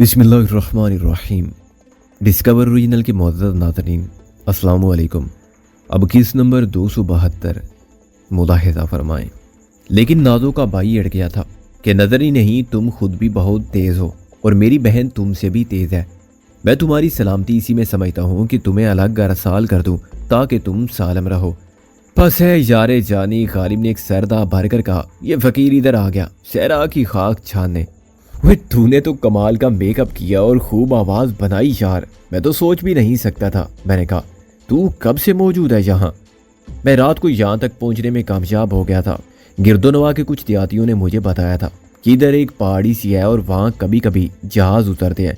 बिस्मिल्लाहिर्रहमानिर्रहीम। Discover original के मुअज़्ज़ज़ नाज़रीन, अस्सलामु अलैकुम। अब किस नंबर 272 मुलाहिज़ा फरमाएं। लेकिन नाज़ों का भाई अड़ गया था कि नज़र ही नहीं, तुम खुद भी बहुत तेज़ हो और मेरी बहन तुमसे भी तेज़ है। मैं तुम्हारी सलामती इसी में समझता हूँ कि तुम्हें अलग अरसाल कर दूँ ताकि तुम सालम रहो। बस है यारे जानी, गालिब ने एक सरदा भरकर कहा। यह फ़कीर इधर आ गया सहरा की खाक छानने। वे तूने तो कमाल का मेकअप किया और खूब आवाज़ बनाई यार, मैं तो सोच भी नहीं सकता था। मैंने कहा, तू कब से मौजूद है यहाँ? मैं रात को यहाँ तक पहुँचने में कामयाब हो गया था। गिरदोनवा के कुछ देहातियों ने मुझे बताया था कि इधर एक पहाड़ी सी है और वहाँ कभी कभी जहाज़ उतरते हैं।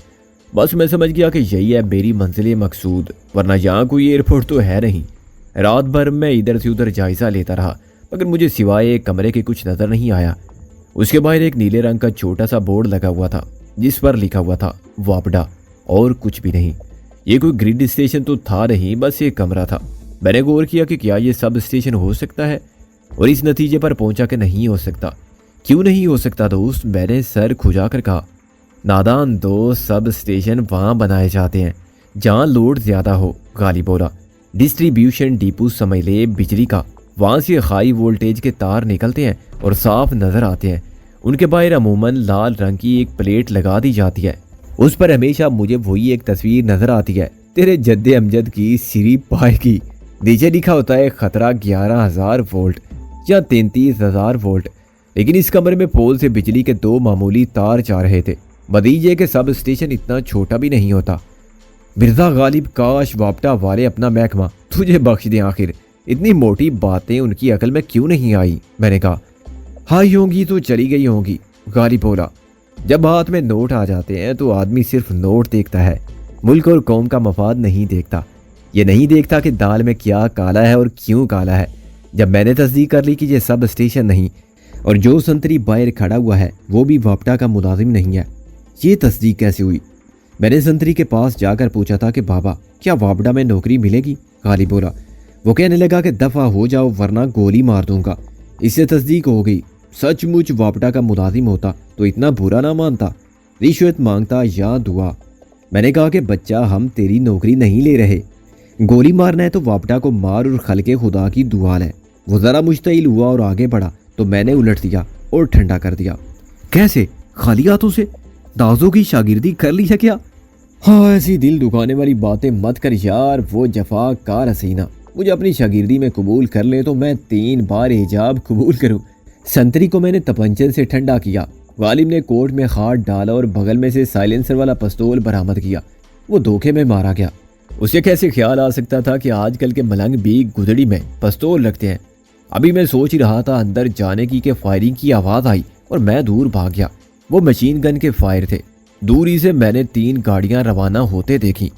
बस मैं समझ गया कि यही है मेरी मंजिल मकसूद, वरना यहाँ कोई एयरपोर्ट तो है नहीं। रात भर मैं इधर से उधर जायज़ा लेता रहा, मगर मुझे सिवाय एक कमरे के कुछ नज़र नहीं आया। उसके बाहर एक नीले रंग का छोटा सा बोर्ड लगा हुआ था जिस पर लिखा हुआ था वापडा, और कुछ भी नहीं। ये कोई ग्रिड स्टेशन तो था नहीं, बस एक कमरा था। मैंने गौर किया कि क्या ये सब स्टेशन हो सकता है, और इस नतीजे पर पहुंचा कि नहीं हो सकता। क्यों नहीं हो सकता दोस्त? मैंने सर खुजा कर कहा। नादान दोस्त, सब स्टेशन वहाँ बनाए जाते हैं जहाँ लोड ज़्यादा हो, गाली बोला। डिस्ट्रीब्यूशन डिपो समझ ले बिजली का, वहाँ से हाई वोल्टेज के तार निकलते हैं और साफ नज़र आते हैं। उनके बाहर अमूमन लाल रंग की एक प्लेट लगा दी जाती है, उस पर हमेशा मुझे वही एक तस्वीर नज़र आती है, तेरे जद्दे अमजद की सिरी पाए की। नीचे लिखा होता है खतरा 11,000 वोल्ट या 33,000 वोल्ट। लेकिन इस कमरे में पोल से बिजली के दो मामूली तार जा रहे थे। मदीजे के सब स्टेशन इतना छोटा भी नहीं होता। मिर्जा गालिब, काश वापटा वाले अपना महकमा तुझे बख्श दें। आखिर इतनी मोटी बातें उनकी अकल में क्यों नहीं आई? मैंने कहा, हाई होंगी तो चली गई होंगी, गालिब बोला। जब हाथ में नोट आ जाते हैं तो आदमी सिर्फ नोट देखता है, मुल्क और कौम का मफाद नहीं देखता। ये नहीं देखता कि दाल में क्या काला है और क्यों काला है। जब मैंने तस्दीक कर ली कि ये सब स्टेशन नहीं और जो संतरी बाहर खड़ा हुआ है वो भी वापटा का मुलाजिम नहीं है, ये तस्दीक कैसे हुई? मैंने संतरी के पास जाकर पूछा था कि बाबा क्या वापडा में नौकरी मिलेगी? गालिब बोला। वो कहने लगा कि दफ़ा हो जाओ वरना गोली मार दूंगा। इससे तस्दीक हो गई, सचमुच वापडा का मुलाजिम होता तो इतना बुरा ना मानता, रिश्वत मांगता या दुआ। मैंने कहा कि बच्चा, हम तेरी नौकरी नहीं ले रहे, गोली मारना है तो वापडा को मार और खलके खुदा की दुआ है। वो ज़रा मुश्तइल हुआ और आगे बढ़ा तो मैंने उलट दिया और ठंडा कर दिया। कैसे? खाली हाथों से? दाजों की शागिर्दी कर ली है क्या? हाँ, ऐसी दिल दुखाने वाली बातें मत कर यार। वो जफा कार हसीना मुझे अपनी शागिर्दी में कबूल कर ले तो मैं 3 बार हिजाब कबूल करूं। संतरी को मैंने तपंचन से ठंडा किया। गालिब ने कोट में हाथ डाला और बगल में से साइलेंसर वाला पिस्तौल बरामद किया। वो धोखे में मारा गया। उसे कैसे ख्याल आ सकता था कि आजकल के मलंग भी गुदड़ी में पिस्तौल रखते हैं। अभी मैं सोच ही रहा था अंदर जाने की कि फायरिंग की आवाज़ आई और मैं दूर भाग गया। वो मशीन गन के फायर थे। दूरी से मैंने 3 गाड़ियां रवाना होते देखी।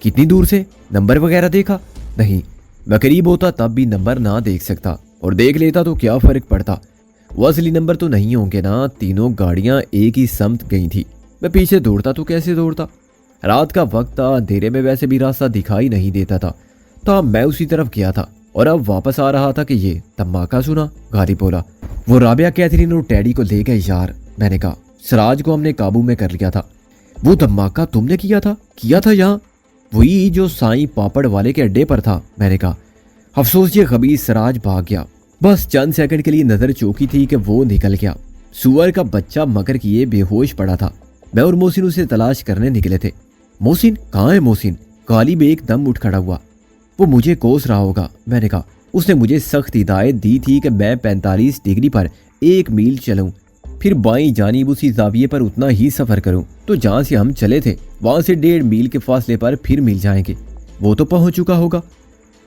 कितनी दूर से? नंबर वगैरह देखा? नहीं, मैं करीब होता तब भी नंबर ना देख सकता, और देख लेता तो क्या फ़र्क पड़ता। वो असली नंबर तो नहीं होंगे ना। तीनों गाड़ियां एक ही समत गई थी। मैं पीछे दौड़ता तो कैसे दौड़ता? रात का वक्त था, अंधेरे में वैसे भी रास्ता दिखाई नहीं देता था। तो मैं उसी तरफ गया था और अब वापस आ रहा था कि ये धमाका सुना। गालिब बोला। वो राबिया, कैथरीन और टैडी को ले गए यार। मैंने कहा, सिराज को हमने काबू में कर लिया था। वो धमाका तुमने किया था? किया था यहाँ? वही जो साईं पापड़ वाले के अड्डे पर था। मैंने कहा। अफसोस ये खबीज सिराज भाग गया। बस चंद सेकंड के लिए नजर चौकी थी कि वो निकल गया। सुअर का बच्चा मकर किए बेहोश पड़ा था। मैं और मोहसिन उसे तलाश करने निकले थे। मोहसिन कहाँ है? मोहसिन? गालिब एकदम उठ खड़ा हुआ। वो मुझे कोस रहा होगा। मैंने कहा। उसने मुझे सख्त हिदायत दी थी कि मैं 45 डिग्री पर 1 मील चलूं, फिर बाईं जानिब उसी जाविये पर उतना ही सफ़र करूं तो जहाँ से हम चले थे वहाँ से 1.5 मील के फासले पर फिर मिल जाएंगे। वो तो पहुँच चुका होगा।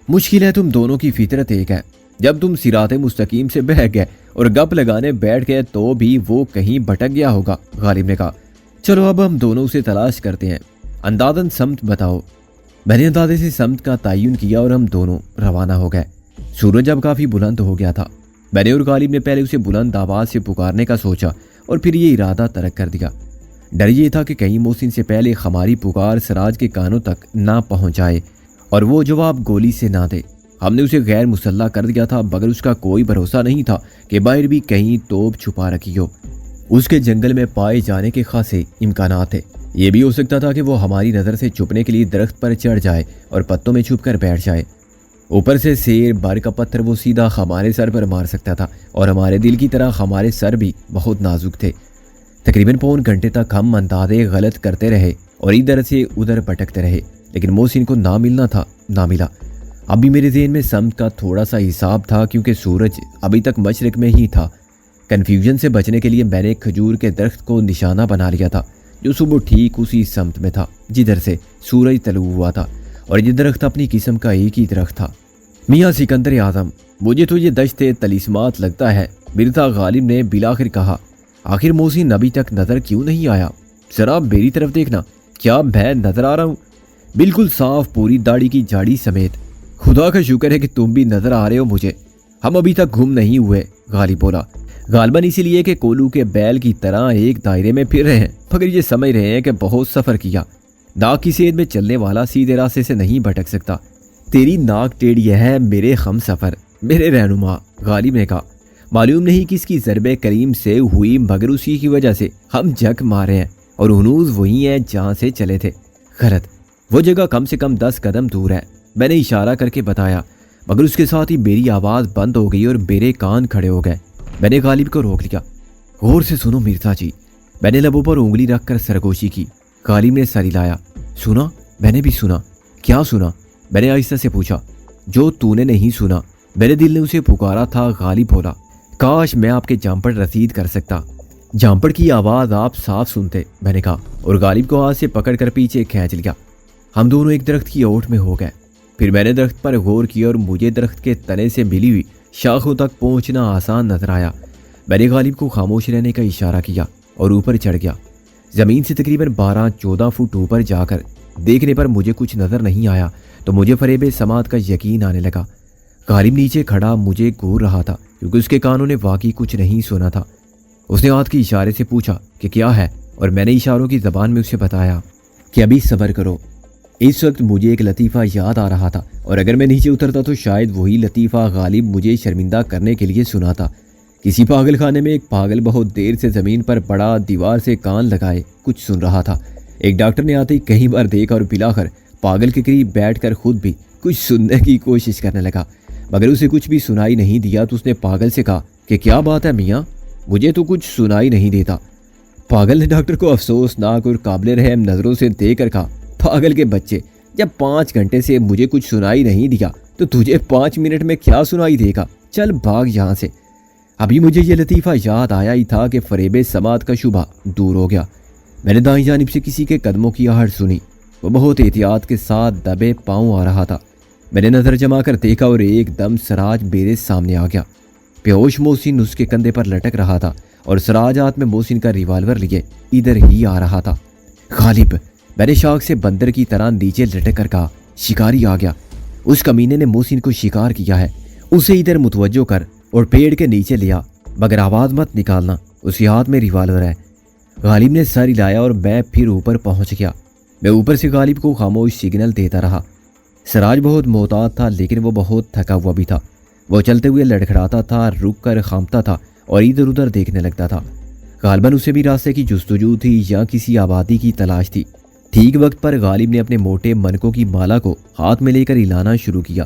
मुश्किल है, तुम दोनों की फितरत एक है। जब तुम सिराते मुस्तकीम से बह गए और गप लगाने बैठ गए तो भी वो कहीं भटक गया होगा। गालिब ने कहा। चलो अब हम दोनों उसे तलाश करते हैं। अंदाज़न समत बताओ। मैंने अंदाजे से समत का तयन किया और हम दोनों रवाना हो गए। सूरज अब काफ़ी बुलंद हो गया था। मैंने और गालिब ने पहले उसे बुलंद आवाज़ से पुकारने का सोचा और फिर ये इरादा तर्क कर दिया। डर ये था कि कहीं मोहसिन से पहले हमारी पुकार सिराज के कानों तक ना पहुँच जाए और वो जवाब गोली से ना दे। हमने उसे गैर मुसल्ला कर दिया था, मगर उसका कोई भरोसा नहीं था कि बाहर भी कहीं तोप छुपा रखी हो। उसके जंगल में पाए जाने के खासे इम्कानात थे। یہ بھی ہو سکتا تھا کہ وہ ہماری نظر سے چھپنے کے لیے درخت پر چڑھ جائے اور پتوں میں چھپ کر بیٹھ جائے۔ اوپر سے سیر بار کا پتھر وہ سیدھا ہمارے سر پر مار سکتا تھا، اور ہمارے دل کی طرح ہمارے سر بھی بہت نازک تھے۔ تقریباً پون گھنٹے تک ہم اندازے غلط کرتے رہے اور ادھر سے ادھر بھٹکتے رہے، لیکن محسن کو نہ ملنا تھا نہ ملا۔ اب بھی میرے ذہن میں سمت کا تھوڑا سا حساب تھا، کیونکہ سورج ابھی تک مشرق میں ہی تھا۔ کنفیوژن سے بچنے کے لیے میں نے کھجور کے درخت کو نشانہ بنا لیا تھا، جو صبح ٹھیک اسی سمت میں تھا جدھر سے سورج طلوع ہوا تھا، اور یہ درخت اپنی قسم کا ایک ہی درخت تھا۔ میاں سکندر اعظم، مجھے تو یہ دشت طلیسمات لگتا ہے، مرزا غالب نے بالآخر کہا۔ آخر محسن ابھی تک نظر کیوں نہیں آیا؟ ذرا میری طرف دیکھنا، کیا میں نظر آ رہا ہوں؟ بالکل صاف، پوری داڑھی کی جاڑی سمیت۔ خدا کا شکر ہے کہ تم بھی نظر آ رہے ہو مجھے۔ ہم ابھی تک گم نہیں ہوئے، غالب بولا، غالباً اسی لیے کہ کولو کے بیل کی طرح ایک دائرے میں پھر رہے ہیں، مگر یہ سمجھ رہے ہیں کہ بہت سفر کیا۔ ناک کی سیدھ میں چلنے والا سیدھے راستے سے نہیں بھٹک سکتا۔ تیری ناک ٹیڑھی ہے میرے ہم سفر، میرے رہنما، غالب نے کہا۔ معلوم نہیں کس کی ضرب کریم سے ہوئی، مگر اسی کی وجہ سے ہم جھک مارے ہیں، اور ہنوز وہی ہے جہاں سے چلے تھے۔ غلط، وہ جگہ کم سے کم 10 قدم دور ہے، میں نے اشارہ کر کے بتایا، مگر اس کے ساتھ ہی میری آواز بند ہو گئی اور میرے کان کھڑے ہو گئے۔ میں نے غالب کو روک لیا۔ غور سے سنو مرزا جی، میں نے لبوں پر انگلی رکھ کر سرگوشی کی۔ غالب نے سر ہلایا۔ سنا؟ میں نے بھی سنا۔ کیا سنا؟ میں نے آہستہ سے پوچھا۔ جو تو نے نہیں سنا، میرے دل نے اسے پکارا تھا، غالب بولا۔ کاش میں آپ کے جامپڑ رسید کر سکتا۔ جامپڑ کی آواز آپ صاف سنتے، میں نے کہا، اور غالب کو ہاتھ سے پکڑ کر پیچھے کھینچ لیا۔ ہم دونوں ایک درخت کی اوٹ میں ہو گئے۔ پھر میں نے درخت پر غور کیا اور مجھے درخت کے تنے سے ملی ہوئی شاخوں تک پہنچنا آسان نظر آیا۔ میں نے غالب کو خاموش رہنے کا اشارہ کیا اور اوپر چڑھ گیا۔ زمین سے تقریباً 12-14 فٹ اوپر جا کر دیکھنے پر مجھے کچھ نظر نہیں آیا تو مجھے فریب سماعت کا یقین آنے لگا۔ غالب نیچے کھڑا مجھے گھور رہا تھا، کیونکہ اس کے کانوں نے واقعی کچھ نہیں سنا تھا۔ اس نے ہاتھ کے اشارے سے پوچھا کہ کیا ہے، اور میں نے اشاروں کی زبان میں اسے بتایا کہ ابھی صبر کرو۔ اس وقت مجھے ایک لطیفہ یاد آ رہا تھا، اور اگر میں نیچے اترتا تو شاید وہی لطیفہ غالب مجھے شرمندہ کرنے کے لیے سناتا۔ کسی پاگل خانے میں ایک پاگل بہت دیر سے زمین پر پڑا دیوار سے کان لگائے کچھ سن رہا تھا۔ ایک ڈاکٹر نے آتے ہی کئی بار دیکھا اور بلاخر پاگل کے قریب بیٹھ کر خود بھی کچھ سننے کی کوشش کرنے لگا، مگر اسے کچھ بھی سنائی نہیں دیا تو اس نے پاگل سے کہا کہ کیا بات ہے میاں، مجھے تو کچھ سنائی نہیں دیتا۔ پاگل نے ڈاکٹر کو افسوسناک اور قابل رحم نظروں سے دیکھ کر کہا، پاگل کے بچے، جب 5 گھنٹے سے مجھے کچھ سنائی نہیں دیا تو تجھے 5 منٹ میں کیا سنائی دے گا؟ چل بھاگ یہاں سے۔ ابھی مجھے یہ لطیفہ یاد آیا ہی تھا کہ فریب سماعت کا شبہ دور ہو گیا۔ میں نے دائیں جانب سے کسی کے قدموں کی آہٹ سنی، وہ بہت احتیاط کے ساتھ دبے پاؤں آ رہا تھا۔ میں نے نظر جما کر دیکھا اور ایک دم سراج میرے سامنے آ گیا۔ بے ہوش محسن اس کے کندھے پر لٹک رہا تھا، اور سراج ہاتھ میں محسن کا ریوالور لیے ادھر ہی آ رہا تھا۔ غالب، میں نے شاخ سے بندر کی طرح نیچے لٹک کر کہا، شکاری آ گیا۔ اس کمینے نے محسن کو شکار کیا ہے، اسے ادھر متوجہ کر اور پیڑ کے نیچے لیا، مگر آواز مت نکالنا، اس کے ہاتھ میں ریوالور ہے۔ غالب نے سر ہلایا اور میں پھر اوپر پہنچ گیا۔ میں اوپر سے غالب کو خاموش سگنل دیتا رہا۔ سراج بہت محتاط تھا، لیکن وہ بہت تھکا ہوا بھی تھا۔ وہ چلتے ہوئے لڑکھڑاتا تھا، رک کر خامتا تھا اور ادھر ادھر دیکھنے لگتا تھا۔ غالباً اسے بھی راستے کی جستجو تھی یا کسی آبادی کی تلاش تھی۔ ٹھیک وقت پر غالب نے اپنے موٹے منکوں کی مالا کو ہاتھ میں لے کر ہلانا شروع کیا۔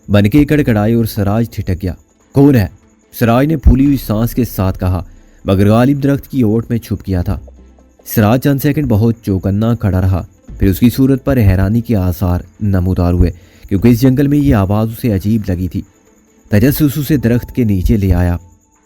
منکے کڑکڑائے اور سراج ٹھٹک گیا۔ کون ہے؟ سراج نے پھولی ہوئی سانس کے ساتھ کہا، مگر غالب درخت کی اوٹ میں چھپ گیا تھا۔ سراج چند سیکنڈ بہت چوکنا کھڑا رہا، پھر اس کی صورت پر حیرانی کے آثار نمودار ہوئے، کیونکہ اس جنگل میں یہ آواز اسے عجیب لگی تھی۔ تجسس اسے درخت کے نیچے لے آیا۔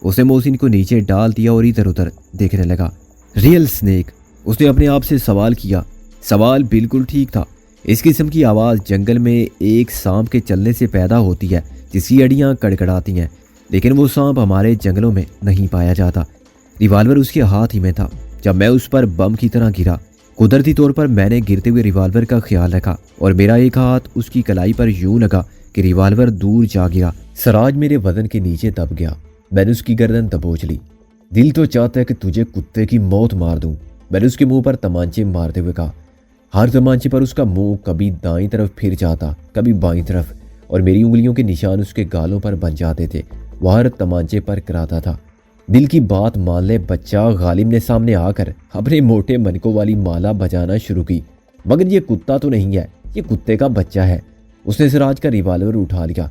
اس نے محسن کو نیچے ڈال دیا اور ادھر ادھر دیکھنے لگا۔ Real snack? اس نے اپنے آپ سے سوال کیا۔ سوال بالکل ٹھیک تھا۔ اس قسم کی آواز جنگل میں ایک سانپ کے چلنے سے پیدا ہوتی ہے جس کی اڑیاں کڑکڑاتی ہیں، لیکن وہ سانپ ہمارے جنگلوں میں نہیں پایا جاتا۔ ریوالور اس کے ہاتھ ہی میں تھا جب میں اس پر بم کی طرح گرا۔ قدرتی طور پر میں نے گرتے ہوئے ریوالور کا خیال رکھا اور میرا ایک ہاتھ اس کی کلائی پر یوں لگا کہ ریوالور دور جا گرا۔ سراج میرے وزن کے نیچے دب گیا۔ میں نے اس کی گردن دبوچ لی۔ دل تو چاہتا ہے کہ تجھے کتے کی موت مار دوں، میں نے اس کے منہ پر تمانچے مارتے ہوئے کہا۔ ہر تمانچے پر اس کا منہ کبھی دائیں طرف پھر جاتا، کبھی بائیں طرف، اور میری انگلیوں کے نشان اس کے گالوں پر بن جاتے تھے۔ وہ ہر تمانچے پر کراتا تھا۔ دل کی بات مان لے بچہ، غالب نے سامنے آ کر اپنے موٹے منکوں والی مالا بجانا شروع کی۔ مگر یہ کتا تو نہیں ہے، یہ کتے کا بچہ ہے۔ اس نے سراج کا ریوالور اٹھا لیا۔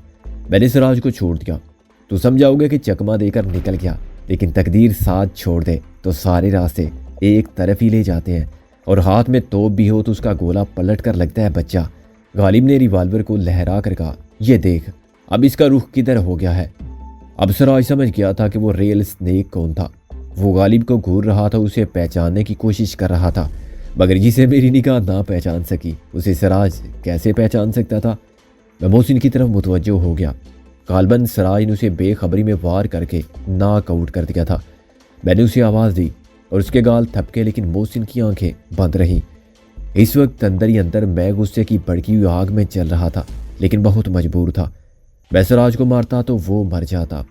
میں نے سراج کو چھوڑ دیا۔ تو سمجھاؤ گے کہ چکما دے کر نکل گیا، لیکن تقدیر ساتھ چھوڑ دے تو سارے راستے ایک طرف ہی لے جاتے ہیں، اور ہاتھ میں توپ بھی ہو تو اس کا گولا پلٹ کر لگتا ہے بچہ۔ غالب نے ریوالور کو لہرا کر کہا، یہ دیکھ اب اس کا رخ کدھر ہو گیا ہے۔ اب سراج سمجھ گیا تھا کہ وہ ریل سنیک کون تھا۔ وہ غالب کو گھور رہا تھا، اسے پہچاننے کی کوشش کر رہا تھا، مگر جسے میری نگاہ نہ پہچان سکی اسے سراج کیسے پہچان سکتا تھا۔ میں محسن کی طرف متوجہ ہو گیا۔ غالباً سراج نے اسے بے خبری میں وار کر کے ناک آؤٹ کر دیا تھا۔ میں نے اسے آواز دی اور اس کے گال تھپکے، لیکن محسن کی آنکھیں بند رہیں۔ اس وقت اندر ہی اندر میں غصے کی بھڑکی ہوئی آگ میں جل رہا تھا، لیکن بہت مجبور تھا۔ میں سراج کو مارتا تو وہ مر جاتا۔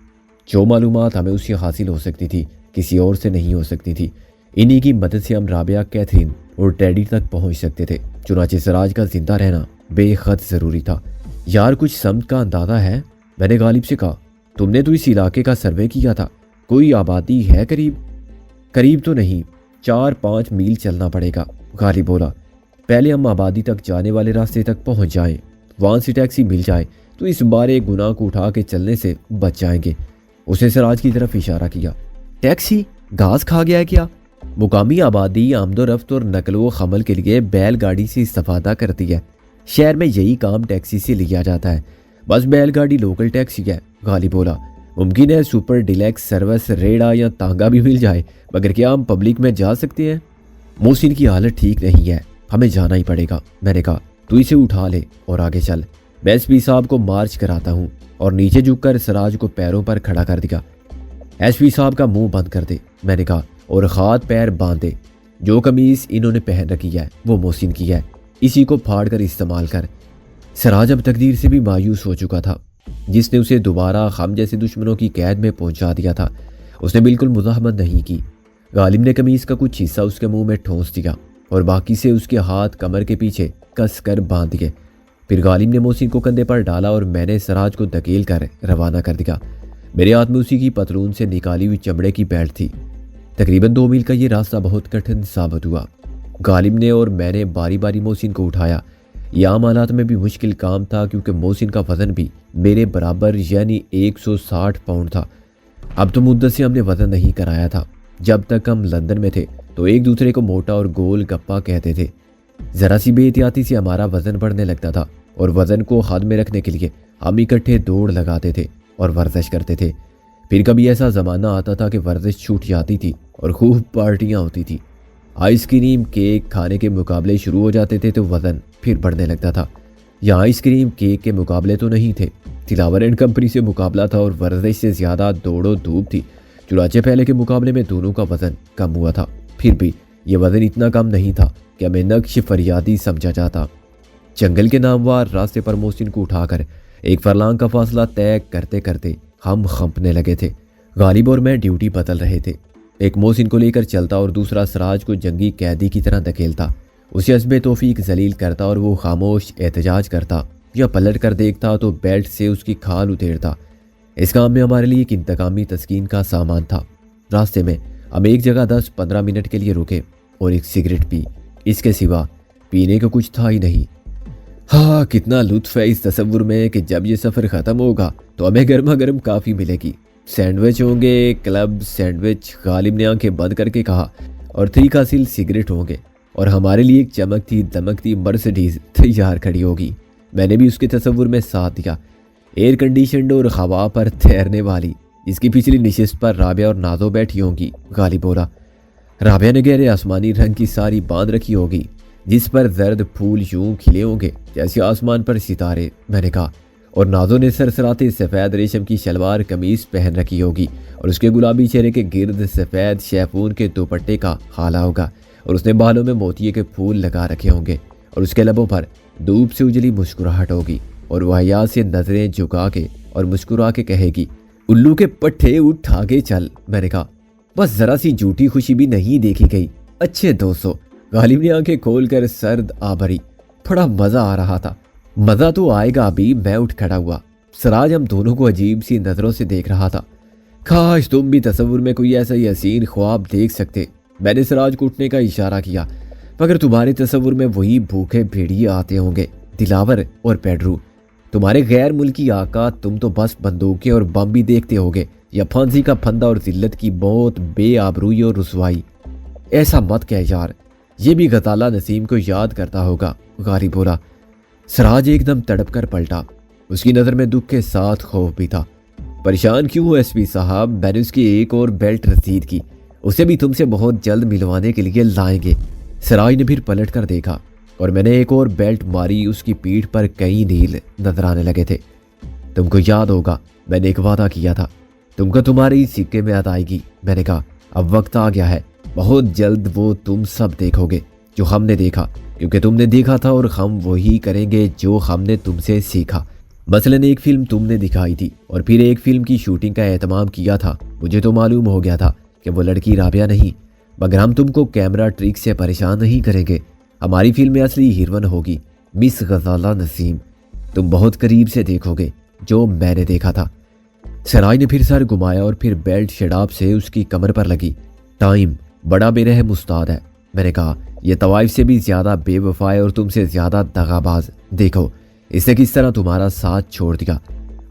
جو معلومات ہمیں اس سے حاصل ہو سکتی تھی کسی اور سے نہیں ہو سکتی تھی۔ انہی کی مدد سے ہم رابعہ، کیتھرین اور ٹیڈی تک پہنچ سکتے تھے۔ چنانچہ سراج کا زندہ رہنا بے حد ضروری تھا۔ یار کچھ سمت کا اندازہ ہے؟ میں نے غالب سے کہا۔ تم نے تو اس علاقے کا سروے کیا تھا، کوئی آبادی ہے قریب؟ قریب تو نہیں، 4-5 میل چلنا پڑے گا، غالب بولا۔ پہلے ہم آبادی تک جانے والے راستے تک پہنچ جائیں، وہاں سے ٹیکسی مل جائے تو اس بارے گناہ کو اٹھا کے چلنے سے بچ جائیں گے۔ اسے سراج کی طرف اشارہ کیا۔ ٹیکسی گھاس کھا گیا ہے کیا؟ مقامی آبادی آمد و رفت اور نقل و حمل کے لیے بیل گاڑی سے استفادہ کرتی ہے۔ شہر میں یہی کام ٹیکسی سے لیا جاتا ہے، بس بیل گاڑی لوکل ٹیکسی ہے، غالب بولا۔ ممکن ہے سپر ڈیلیکس سروس ریڑا یا تانگا بھی مل جائے، مگر کیا ہم پبلک میں جا سکتے ہیں؟ محسن کی حالت ٹھیک نہیں ہے، ہمیں جانا ہی پڑے گا، میں نے کہا۔ تو اسے اٹھا لے اور آگے چل، میں ایس پی صاحب کو مارچ کراتا ہوں۔ اور نیچے جھک کر سراج کو پیروں پر کھڑا کر دیا۔ ایس پی صاحب کا منہ بند کر دے، میں نے کہا، اور ہاتھ پیر باندھ دے۔ جو قمیض انہوں نے پہن رکھی ہے وہ محسن کی ہے، اسی کو پھاڑ کر استعمال کر۔ سراج اب تقدیر سے بھی مایوس ہو چکا تھا، جس نے اسے دوبارہ ہم جیسے دشمنوں کی قید میں پہنچا دیا تھا۔ اس نے بالکل مزاحمت نہیں کی۔ غالب نے قمیض کا کچھ حصہ اس کے منہ میں ٹھونس دیا اور باقی سے اس کے ہاتھ کمر کے پیچھے کس کر باندھ دیے۔ پھر غالب نے محسن کو کندھے پر ڈالا اور میں نے سراج کو دھکیل کر روانہ کر دیا۔ میرے ہاتھ میں اسی کی پتلون سے نکالی ہوئی چمڑے کی بیلٹ تھی۔ تقریباً 2 میل کا یہ راستہ بہت کٹھن ثابت ہوا۔ غالب نے اور میں نے باری باری محسن کو اٹھایا۔ یہ عام حالات میں بھی مشکل کام تھا، کیونکہ محسن کا وزن بھی میرے برابر یعنی 160 پاؤنڈ تھا۔ اب تو مدت سے ہم نے وزن نہیں کرایا تھا۔ جب تک ہم لندن میں تھے تو ایک دوسرے کو موٹا اور گول گپا کہتے تھے۔ ذرا سی بے احتیاطی سے ہمارا وزن بڑھنے لگتا تھا، اور وزن کو حد میں رکھنے کے لیے ہم اکٹھے دوڑ لگاتے تھے اور ورزش کرتے تھے۔ پھر کبھی ایسا زمانہ آتا تھا کہ ورزش چھوٹ جاتی تھی اور خوب پارٹیاں ہوتی تھی۔ آئس کریم کیک کھانے کے مقابلے شروع ہو جاتے تھے تو وزن پھر بڑھنے لگتا تھا۔ یہاں آئس کریم کیک کے مقابلے تو نہیں تھے، دلاور اینڈ کمپنی سے مقابلہ تھا، اور ورزش سے زیادہ دوڑ و دھوپ تھی۔ چنانچہ پہلے کے مقابلے میں دونوں کا وزن کم ہوا تھا، پھر بھی یہ وزن اتنا کم نہیں تھا کہ ہمیں نقش فریادی سمجھا جاتا۔ جنگل کے ناموار راستے پر محسن کو اٹھا کر ایک فرلانگ کا فاصلہ طے کرتے کرتے ہم کھنپنے لگے تھے۔ غالب اور میں ڈیوٹی بدل رہے تھے، ایک محسن کو لے کر چلتا اور دوسرا سراج کو جنگی قیدی کی طرح دھکیلتا۔ اسے حسب توفیق ذلیل کرتا اور وہ خاموش احتجاج کرتا، یا پلٹ کر دیکھتا تو بیلٹ سے اس کی کھال اتیرتا۔ اس کام میں ہمارے لیے ایک انتقامی تسکین کا سامان تھا۔ راستے میں ہم ایک جگہ 10-15 منٹ کے لیے رکے اور ایک سگریٹ پی، اس کے سوا پینے کا کچھ تھا ہی نہیں۔ ہاں، کتنا لطف ہے اس تصور میں کہ جب یہ سفر ختم ہوگا تو ہمیں گرما گرم کافی ملے گی، سینڈوچ ہوں گے، کلب سینڈوچ، غالب نے آنکھیں بند کر کے کہا، اور 3 حاصل سگریٹ ہوں گے، اور ہمارے لیے ایک چمکتی دمکتی مرسڈیز تیار کھڑی ہوگی۔ میں نے بھی اس کے تصور میں ساتھ دیا، ایئر کنڈیشنڈ اور ہوا پر تیرنے والی، جس کی پچھلی نشست پر رابعہ اور نازو بیٹھی ہوں گی، غالب بولا۔ رابعہ نے گہرے آسمانی رنگ کی ساری باندھ رکھی ہوگی، جس پر زرد پھول یوں کھلے ہوں گے جیسے آسمان پر ستارے، میں نے کہا، اور نازو نے سرسراتے سفید ریشم کی شلوار قمیض پہن رکھی ہوگی، اور اس کے گلابی چہرے کے گرد سفید شیفون کے دوپٹے کا حالا ہوگا، اور اس نے بالوں میں موتیے کے پھول لگا رکھے ہوں گے، اور اس کے لبوں پر دھوپ سے اجلی مسکراہٹ ہوگی، اور وہ حیا سے نظریں جھکا کے اور مسکرا کے کہے گی، الو کے پٹھے اٹھ آگے چل۔ میں نے کہا، بس ذرا سی جھوٹی خوشی بھی نہیں دیکھی گئی اچھے دوستو۔ غالب نے آنکھیں کھول کر سرد آ بھری، بڑا مزہ آ رہا تھا۔ مزہ تو آئے گا ابھی، میں اٹھ کھڑا ہوا۔ سراج ہم دونوں کو عجیب سی نظروں سے دیکھ رہا تھا۔ काश तुम भी तस्वुर में कोई ऐसा ही हसीन ख्वाब देख सकते। मैंने सिराज को उठने का इशारा किया, मगर तुम्हारे तस्वुर में वही भूखे भेड़िए आते होंगे, दिलावर और पेड्रू। तुम्हारे गैर मुल्की आका तुम तो बस बंदूकें और बम भी देखते होगे, या फांसी का फंदा और जिल्लत की मौत, बेआबरूई और रुसवाई। ऐसा मत कह यार, ये भी गजाला नसीम को याद करता होगा, गालिब बोला। सिराज एकदम तड़प कर पलटा, उसकी नज़र में दुख के साथ खौफ भी था। परेशान क्यों हो एसपी साहब, मैंने उसकी एक और बेल्ट रसीद की, उसे भी तुमसे बहुत जल्द मिलवाने के लिए लाएंगे। सिराज ने फिर पलट कर देखा और मैंने एक और बेल्ट मारी, उसकी पीठ पर कई नील नजर आने लगे थे। तुमको याद होगा मैंने एक वादा किया था, तुमको तुम्हारी सिक्के में अदायगी। मैंने कहा अब वक्त आ गया है, बहुत जल्द वो तुम सब देखोगे जो हमने देखा, क्योंकि तुमने देखा था और हम वही करेंगे जो हमने तुमसे सीखा। मसलन एक फिल्म तुमने दिखाई थी और फिर एक फिल्म की शूटिंग का एहतमाम किया था। मुझे तो मालूम हो गया था कि वो लड़की राबिया नहीं, मगर हम तुमको कैमरा ट्रिक से परेशान नहीं करेंगे। हमारी फिल्म में असली हीरोइन होगी मिस गजाला नसीम। तुम बहुत करीब से देखोगे जो मैंने देखा था। सिराज ने फिर सर घुमाया और फिर बेल्ट शराब से उसकी कमर पर लगी। टाइम बड़ा बेरहम उस्ताद है, मैंने कहा। यह तवाइफ से भी ज्यादा बेवफा है और तुमसे ज्यादा दगाबाज। देखो इसने किस तरह तुम्हारा साथ छोड़ दिया।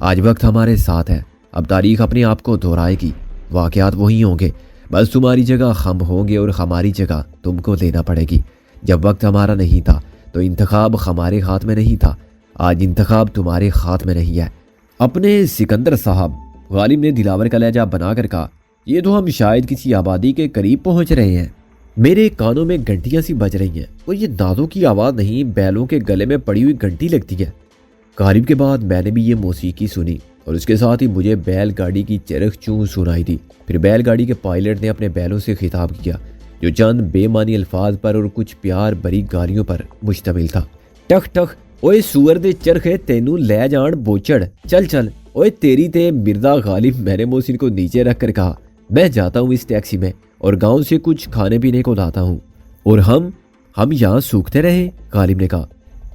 आज वक्त हमारे साथ है, अब तारीख अपने आप को दोहराएगी। वाकयात वही होंगे, बस तुम्हारी जगह हम होंगे और हमारी जगह तुमको लेना पड़ेगी। जब वक्त हमारा नहीं था तो इंतखाब हमारे हाथ में नहीं था, आज इंतखाब तुम्हारे हाथ में नहीं है। अपने सिकंदर साहब, गालिब ने दिलावर का लहजा बनाकर कहा, ये तो हम शायद किसी आबादी के करीब पहुंच रहे हैं। मेरे कानों में घंटियां सी बज रही हैं और ये नादों की आवाज़ नहीं, बैलों के गले में पड़ी हुई घंटी लगती है। गालिब के बाद मैंने भी ये मौसीकी सुनी और उसके साथ ही मुझे बैलगाड़ी की चरख चूं सुनाई दी। फिर बैलगाड़ी के पायलट ने अपने बैलों से खिताब किया, जो चंद बेमानी अल्फाज पर और कुछ प्यार भरी गालियों पर मुश्तमिल था। टख टख, ओए सुअर दे चरखे तेनू ले जान बोचड़, चल चल। ओए तेरी ते मिर्जा गालिब, मैंने मोहसिन को नीचे रख कर कहा। मैं जाता हूँ इस टैक्सी में और गांव से कुछ खाने पीने को लाता हूँ। और हम यहाँ सूखते रहे, गालिब ने कहा।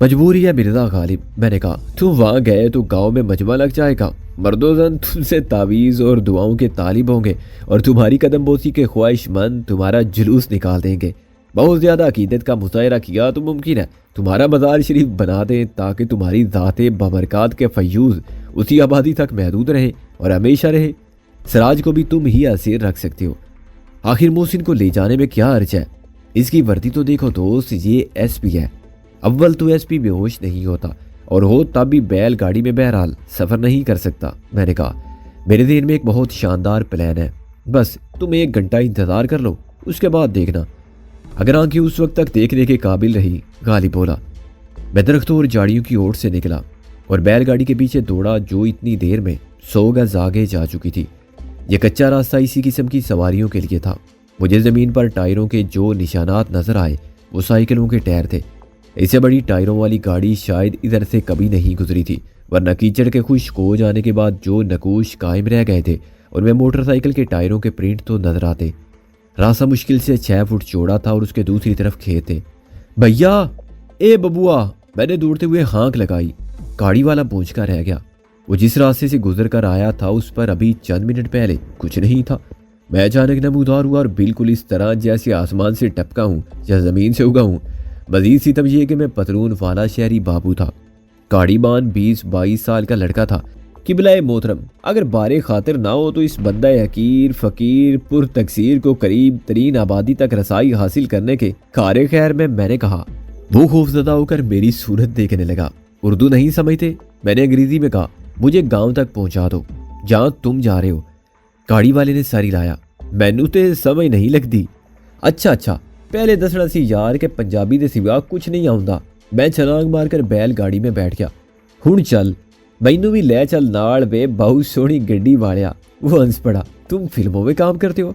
मजबूरी है मिर्जा गालिब, मैंने कहा। तुम वहाँ गए तो गांव में मजमा लग जाएगा। मर्दोजन तुमसे तावीज़ और दुआओं के तालिब होंगे और तुम्हारी कदमबोसी के ख्वाहिशमंद तुम्हारा जुलूस निकाल देंगे। बहुत ज़्यादा अकीदत का मुजाहरा किया तो मुमकिन है तुम्हारा मज़ार शरीफ बना दें, ताकि तुम्हारी ज़ाते बबरकात के फयूज़ उसी आबादी तक महदूद रहे और हमेशा रहे। सिराज को भी तुम ही असीर रख सकते हो। आखिर मोहसिन को ले जाने में क्या अर्ज है? इसकी वर्दी तो देखो दोस्त, ये एसपी है। अव्वल तो एसपी बेहोश नहीं होता और हो तब भी बैलगाड़ी में बहरहाल सफ़र नहीं कर सकता। मैंने कहा मेरे ذہن में एक बहुत शानदार प्लान है, बस तुम 1 घंटा इंतज़ार कर लो, उसके बाद देखना। अगर आंखें उस वक्त तक देखने के काबिल रही, गालिब बोला। मैं दरख्तों और झाड़ियों की ओर से निकला और बैलगाड़ी के पीछे दौड़ा, जो इतनी देर में 100 गज आगे जा चुकी थी। यह कच्चा रास्ता इसी किस्म की सवारियों के लिए था। मुझे ज़मीन पर टायरों के जो निशानात नजर आए वो साइकिलों के टायर थे। इससे बड़ी टायरों वाली गाड़ी शायद इधर से कभी नहीं गुजरी थी, वरना कीचड़ के खुश्क हो जाने के बाद जो नकूश कायम रह गए थे उनमें मोटरसाइकिल के टायरों के प्रिंट तो नजर आते। रास्ता मुश्किल से 6 फुट चौड़ा था और उसके दूसरी तरफ खेत थे। भैया, ए बबुआ, मैंने दौड़ते हुए हाँक लगाई। गाड़ी वाला पहुँच कर रह गया। वो जिस रास्ते से गुजर कर आया था उस पर अभी चंद मिनट पहले कुछ नहीं था। मैं अचानक नमूदार हुआ और बिल्कुल इस तरह जैसे आसमान से टपका हूँ या ज़मीन से उगा हूँ। मजीद सितम ये कि मैं पतलून वाला शहरी बाबू था। गाड़ीबान 20-22 साल का लड़का था। किबलाए मोहतरम, अगर बारे खातिर ना हो तो इस बंदा हकीर फकीर पुर तकसीर को करीब तरीन आबादी तक रसाई हासिल करने के कारे खैर में, मैंने कहा। वो खौफजदा होकर मेरी सूरत देखने लगा। उर्दू नहीं समझते? मैंने अंग्रेजी में कहा। मुझे गांव तक पहुंचा दो जहां तुम जा रहे हो। गाड़ी वाले ने सर हिलाया। मैनू तो समझ नहीं लगती। अच्छा, पहले दसना सी यार के पंजाबी दे सिवा कुछ नहीं आउंदा। मैं छलांग मारकर बैल गाड़ी में बैठ गया। हुण चल, मैनू भी ले चल नाल वे, बहुत सोहनी गड्डी वालिया। वो हंस पड़ा। तुम फिल्मों में काम करते हो?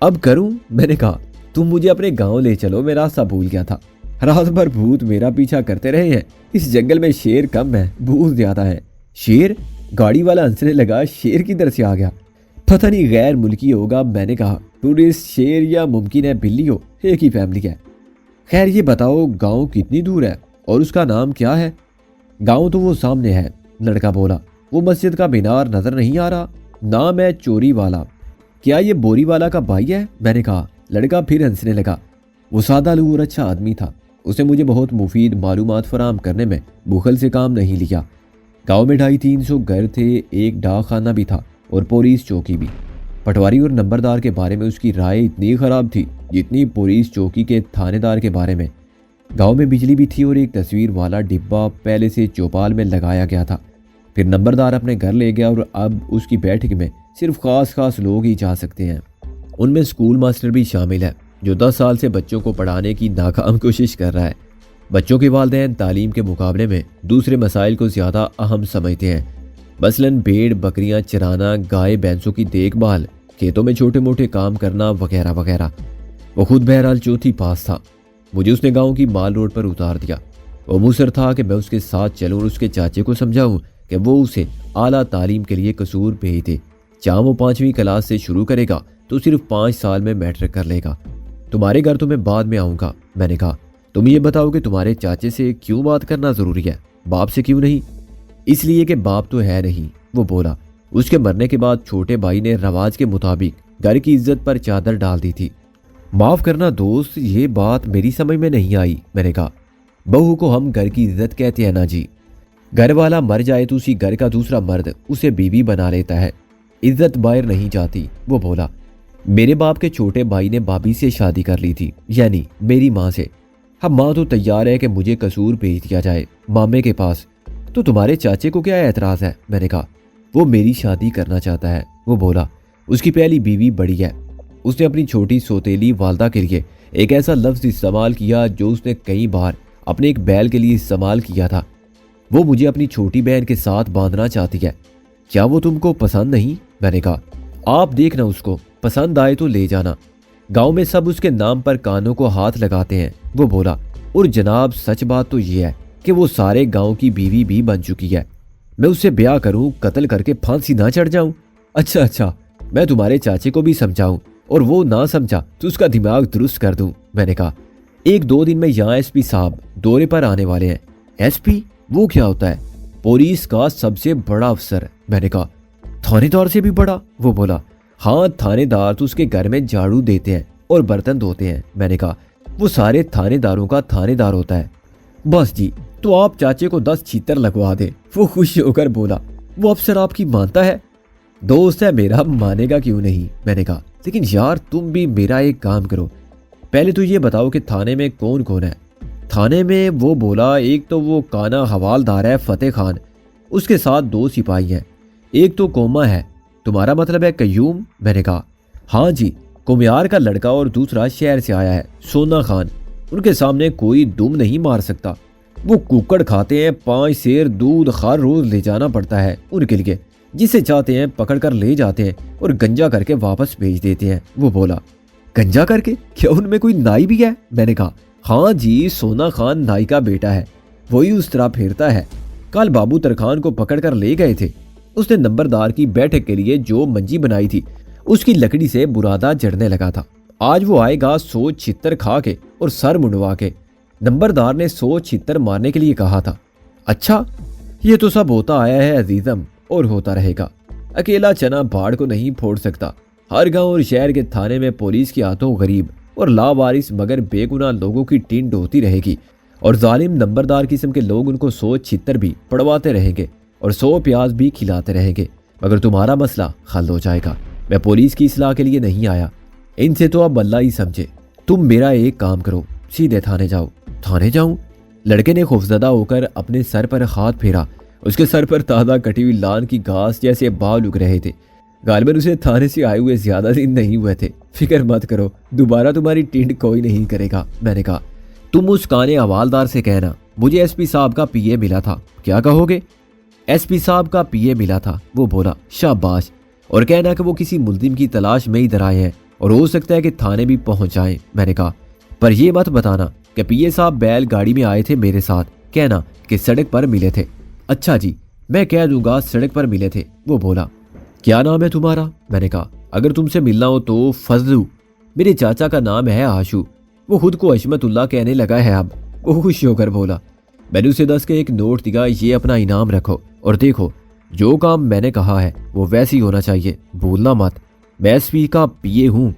अब करूं? मैंने कहा। तुम मुझे अपने गाँव ले चलो, मैं रास्ता भूल गया था। रात भर भूत मेरा पीछा करते रहे हैं। इस जंगल में शेर कम है, भूत ज्यादा है। शेर? गाड़ी वाला हंसने लगा। शेर किधर से आ गया? पता नहीं, गैर मुल्की होगा, मैंने कहा। टूरिस्ट शेर या मुमकिन है बिल्ली हो, एक ही फैमिली है। खैर ये बताओ गांव कितनी दूर है और उसका नाम क्या है? गांव तो वो सामने है, लड़का बोला। वो मस्जिद का मीनार नजर नहीं आ रहा? नाम है चोरी वाला। क्या ये बोरी वाला का भाई है? मैंने कहा। लड़का फिर हंसने लगा। वो सादा लू और अच्छा आदमी था। उसने मुझे बहुत मुफीद मालूमात फराहम करने में बुखल से काम नहीं लिया। गांव में 250-300 घर थे, एक डाक खाना भी था और पुलिस चौकी भी। पटवारी और नंबरदार के बारे में उसकी राय इतनी ख़राब थी जितनी पुलिस चौकी के थानेदार के बारे में। गांव में बिजली भी थी और एक तस्वीर वाला डिब्बा पहले से चौपाल में लगाया गया था। फिर नंबरदार अपने घर ले गया और अब उसकी बैठक में सिर्फ खास लोग ही जा सकते हैं। उनमें स्कूल मास्टर भी शामिल है जो 10 साल से बच्चों को पढ़ाने की नाकाम कोशिश कर रहा है। बच्चों के वालिदैन तालीम के मुकाबले में दूसरे मसाइल को ज़्यादा अहम समझते हैं, मसलन भेड़ बकरियां चराना, गाय भैंसों की देखभाल, खेतों में छोटे मोटे काम करना वगैरह वगैरह। वो खुद बहरहाल चौथी पास था। मुझे उसने गांव की माल रोड पर उतार दिया। वो मुसर था कि मैं उसके साथ चलूं और उसके चाचे को समझाऊं कि वो उसे आला तालीम के लिए कसूर भेज दे। जहाँ वो 5वीं क्लास से शुरू करेगा तो सिर्फ 5 साल में मैट्रिक कर लेगा। तुम्हारे घर तो मैं बाद में आऊँगा। मैंने कहा। तुम ये बताओ कि तुम्हारे चाचे से क्यों बात करना ज़रूरी है, बाप से क्यों नहीं? इसलिए कि बाप तो है नहीं, वो बोला। उसके मरने के बाद छोटे भाई ने रवाज के मुताबिक घर की इज्जत पर चादर डाल दी थी। माफ़ करना दोस्त, ये बात मेरी समझ में नहीं आई। मैंने कहा। बहू को हम घर की इज्जत कहते हैं ना जी। घर वाला मर जाए तो उसी घर का दूसरा मर्द उसे बीवी बना लेता है, इज्जत बाहर नहीं जाती, वो बोला। मेरे बाप के छोटे भाई ने भाभी से शादी कर ली थी, यानी मेरी माँ से। हम माँ तो तैयार है कि मुझे कसूर भेज दिया जाए मामे के पास। तो तुम्हारे चाचे को क्या एतराज़ है? मैंने कहा। वो मेरी शादी करना चाहता है, वो बोला। उसकी पहली बीवी बड़ी है। उसने अपनी छोटी सौतेली वालदा के लिए एक ऐसा लफ्ज़ इस्तेमाल किया जो उसने कई बार अपने एक बैल के लिए इस्तेमाल किया था। वो मुझे अपनी छोटी बहन के साथ बांधना चाहती है। क्या वो तुमको पसंद नहीं? मैंने कहा। आप देखना, उसको पसंद आए तो ले जाना। गांव में सब उसके नाम पर कानों को हाथ लगाते हैं, वो बोला। और जनाब सच बात तो ये है कि वो सारे गांव की बीवी भी बन चुकी है। मैं उससे ब्याह करूं, कत्ल करके फांसी ना चढ़ जाऊं? अच्छा, मैं तुम्हारे चाचे को भी समझाऊं और वो ना समझा तो उसका दिमाग दुरुस्त कर दूं। मैंने कहा। 1-2 दिन में यहाँ एसपी साहब दौरे पर आने वाले हैं। एसपी? वो क्या होता है? पुलिस का सबसे बड़ा अफसर। मैंने कहा। थानेदार से भी बड़ा? वो बोला। हाँ, थानेदार तो उसके घर में झाड़ू देते हैं और बर्तन धोते हैं। मैंने कहा। वो सारे थानेदारों का थानेदार होता है। बस जी, तो आप चाचे को 10 छीतर लगवा दे। वो खुश होकर बोला। वो अफसर आपकी मानता है? दोस्त है मेरा, मानेगा क्यों नहीं? मैंने कहा। लेकिन यार तुम भी मेरा एक काम करो, पहले तो ये बताओ कि थाने में कौन कौन है? थाने में? वो बोला। एक तो वो काना हवालदार है फतेह खान, उसके साथ 2 सिपाही हैं। एक तो कोमा है। तुम्हारा मतलब है कयूम? मैंने कहा। हाँ जी, कुमियार का लड़का। और दूसरा शहर से आया है, सोना खान। उनके सामने कोई दुम नहीं मार सकता। वो कुकड़ खाते हैं, 5 सेर दूध हर रोज ले जाना पड़ता है उनके लिए। जिसे चाहते हैं पकड़ कर ले जाते हैं और गंजा करके वापस भेज देते हैं, वो बोला। गंजा करके? क्या उनमें कोई नाई भी है? मैंने कहा। हाँ जी, सोना खान नाई का बेटा है, वही उस तरह फेरता है। कल बाबू तरखान को पकड़ कर ले गए थे। उसने नंबरदार की बैठक के लिए जो मंजी बनाई थी उसकी लकड़ी से बुरादा जड़ने लगा था। आज वो आएगा 100 छितर खा के और सर मुंडवा के। नंबरदार ने 100 छितर मारने के लिए कहा था। अच्छा, ये तो सब होता आया है अजीजम, और होता रहेगा। अकेला चना भाड़ को नहीं फोड़ सकता। हर गांव और शहर के थाने में पुलिस के हाथों गरीब और लावारिस मगर बेगुनाह लोगों की टिंड होती रहेगी और जालिम नंबरदार किस्म के लोग उनको 100 छितर भी पड़वाते रहेंगे और 100 प्याज भी खिलाते रहेंगे, मगर तुम्हारा मसला हल हो जाएगा। मैं पुलिस की इस्लाह के लिए नहीं आया, इनसे तो अब अल्लाह ही समझे। तुम मेरा एक काम करो, सीधे थाने जाओ। थाने जाऊं? लड़के ने खौफजदा होकर अपने सर पर हाथ फेरा। उसके सर पर ताज़ा कटी हुई लान की घास जैसे बाल उग रहे थे। गालिबन उसे थाने से आए हुए ज्यादा दिन नहीं हुए थे। फिक्र मत करो, दोबारा तुम्हारी टिंड कोई नहीं करेगा। मैंने कहा। तुम उस काने हवालदार से कहना मुझे एसपी साहब का पीए मिला था। क्या कहोगे? एसपी साहब का पीए मिला था, वो बोला। शाबाश। और कहना कि वो किसी मुल्जिम की तलाश में इधर आए हैं और हो सकता है कि थाने भी पहुंच जाएं। मैंने कहा। पर ये मत बताना कि पीए साहब बैल गाड़ी में आए थे मेरे साथ। कहना कि सड़क पर मिले थे। अच्छा जी, मैं कह दूंगा सड़क पर मिले थे, वो बोला। क्या नाम है तुम्हारा? मैंने कहा। अगर तुमसे मिलना हो तो फजलू। मेरे चाचा का नाम है आशू। वो खुद को अशमतुल्लाह कहने लगा है अब। वो खुश होकर बोला। मैंने उसे 10 के एक नोट दिया। ये अपना इनाम रखो और देखो جو کام میں نے کہا ہے وہ ویسے ہی ہونا چاہیے، بھولنا مت۔ میں ایس پی کا پی اے ہوں،